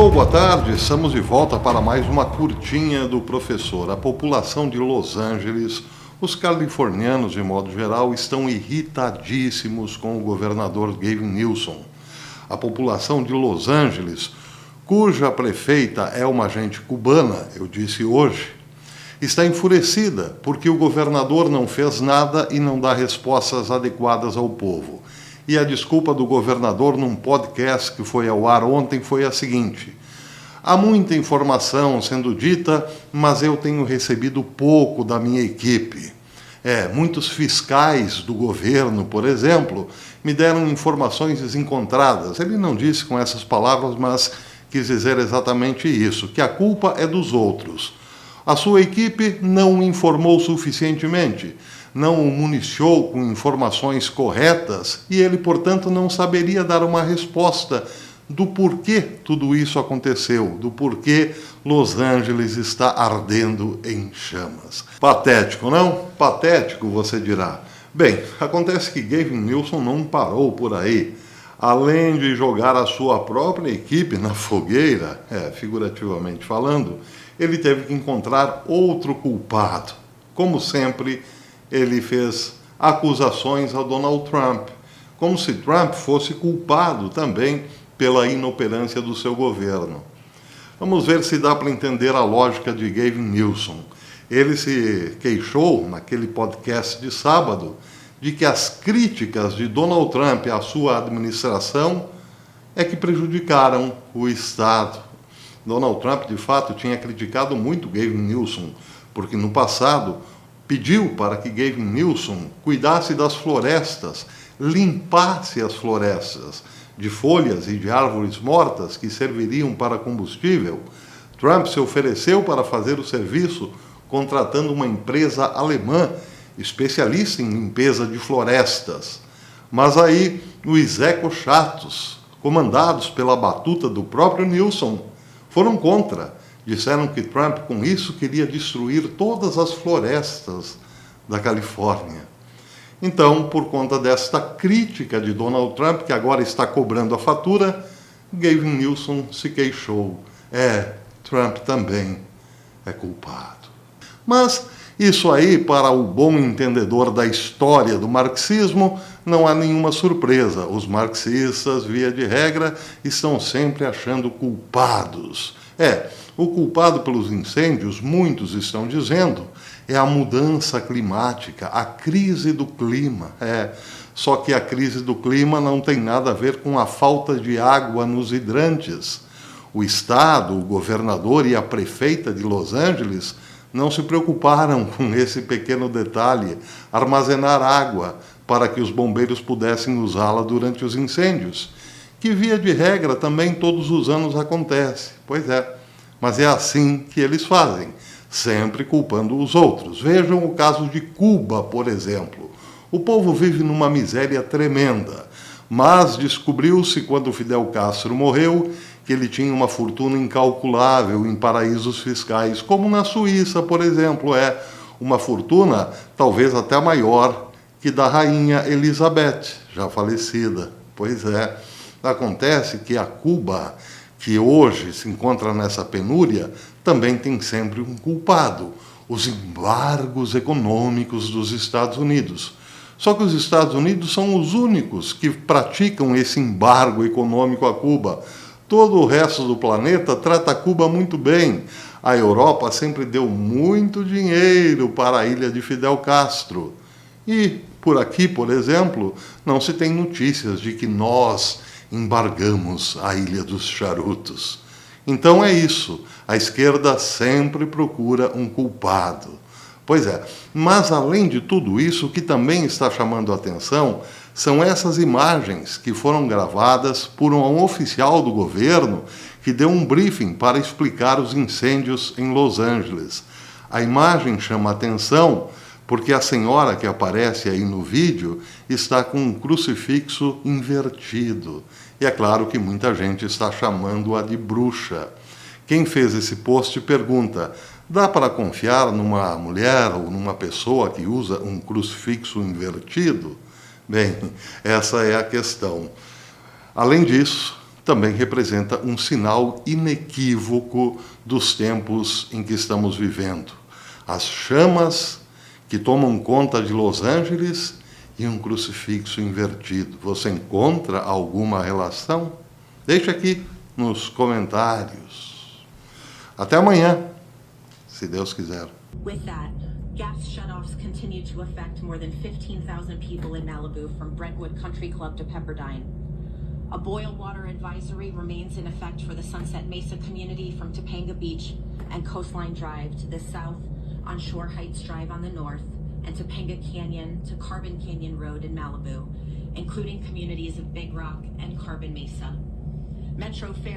Alô, boa tarde. Estamos de volta para mais uma curtinha do professor. A população de Los Angeles, os californianos de modo geral, estão irritadíssimos com o governador Gavin Newsom. A população de Los Angeles, cuja prefeita é uma agente cubana, eu disse hoje, está enfurecida porque o governador não fez nada e não dá respostas adequadas ao povo. E a desculpa do governador num podcast que foi ao ar ontem foi a seguinte: há muita informação sendo dita, mas eu tenho recebido pouco da minha equipe. Muitos fiscais do governo, por exemplo, me deram informações desencontradas. Ele não disse com essas palavras, mas quis dizer exatamente isso, que a culpa é dos outros. A sua equipe não o informou suficientemente, não o municiou com informações corretas e ele, portanto, não saberia dar uma resposta do porquê tudo isso aconteceu, do porquê Los Angeles está ardendo em chamas. Patético, não? Patético, você dirá. Bem, acontece que Gavin Newsom não parou por aí. Além de jogar a sua própria equipe na fogueira, figurativamente falando, ele teve que encontrar outro culpado. Como sempre, ele fez acusações a Donald Trump, como se Trump fosse culpado também pela inoperância do seu governo. Vamos ver se dá para entender a lógica de Gavin Newsom. Ele se queixou, naquele podcast de sábado, de que as críticas de Donald Trump à sua administração é que prejudicaram o Estado. Donald Trump, de fato, tinha criticado muito Gavin Newsom, porque no passado pediu para que Gavin Newsom cuidasse das florestas, limpasse as florestas de folhas e de árvores mortas que serviriam para combustível. Trump se ofereceu para fazer o serviço contratando uma empresa alemã especialista em limpeza de florestas. Mas aí os ecochatos, comandados pela batuta do próprio Newsom, foram contra. Disseram que Trump, com isso, queria destruir todas as florestas da Califórnia. Então, por conta desta crítica de Donald Trump, que agora está cobrando a fatura, Gavin Newsom se queixou. Trump também é culpado. Mas isso aí, para o bom entendedor da história do marxismo, não há nenhuma surpresa. Os marxistas, via de regra, estão sempre achando culpados. O culpado pelos incêndios, muitos estão dizendo, é a mudança climática, a crise do clima. Só que a crise do clima não tem nada a ver com a falta de água nos hidrantes. O Estado, o governador e a prefeita de Los Angeles não se preocuparam com esse pequeno detalhe, armazenar água para que os bombeiros pudessem usá-la durante os incêndios, que via de regra também todos os anos acontece. Pois é, mas é assim que eles fazem, sempre culpando os outros. Vejam o caso de Cuba, por exemplo. O povo vive numa miséria tremenda, mas descobriu-se quando Fidel Castro morreu que ele tinha uma fortuna incalculável em paraísos fiscais, como na Suíça, por exemplo. Uma fortuna talvez até maior que da rainha Elizabeth, já falecida. Pois é, acontece que a Cuba, que hoje se encontra nessa penúria, também tem sempre um culpado: os embargos econômicos dos Estados Unidos. Só que os Estados Unidos são os únicos que praticam esse embargo econômico a Cuba. Todo o resto do planeta trata Cuba muito bem. A Europa sempre deu muito dinheiro para a ilha de Fidel Castro. E por aqui, por exemplo, não se tem notícias de que nós embargamos a Ilha dos Charutos. Então é isso, a esquerda sempre procura um culpado. Pois é, mas além de tudo isso, o que também está chamando a atenção são essas imagens que foram gravadas por um oficial do governo que deu um briefing para explicar os incêndios em Los Angeles. A imagem chama a atenção porque a senhora que aparece aí no vídeo está com um crucifixo invertido. E é claro que muita gente está chamando-a de bruxa. Quem fez esse post pergunta: dá para confiar numa mulher ou numa pessoa que usa um crucifixo invertido? Bem, essa é a questão. Além disso, também representa um sinal inequívoco dos tempos em que estamos vivendo. As chamas que tomam conta de Los Angeles e um crucifixo invertido. Você encontra alguma relação? Deixe aqui nos comentários. Até amanhã, se Deus quiser. With that, gas shutoffs continue to affect more than 15,000 people in Malibu from Brentwood Country Club to Pepperdine. A boil water advisory remains in effect for the Sunset Mesa community from Topanga Beach and Coastline Drive to the south, on Shore Heights Drive on the north, and Topanga Canyon to Carbon Canyon Road in Malibu, including communities of Big Rock and Carbon Mesa. Metro Fair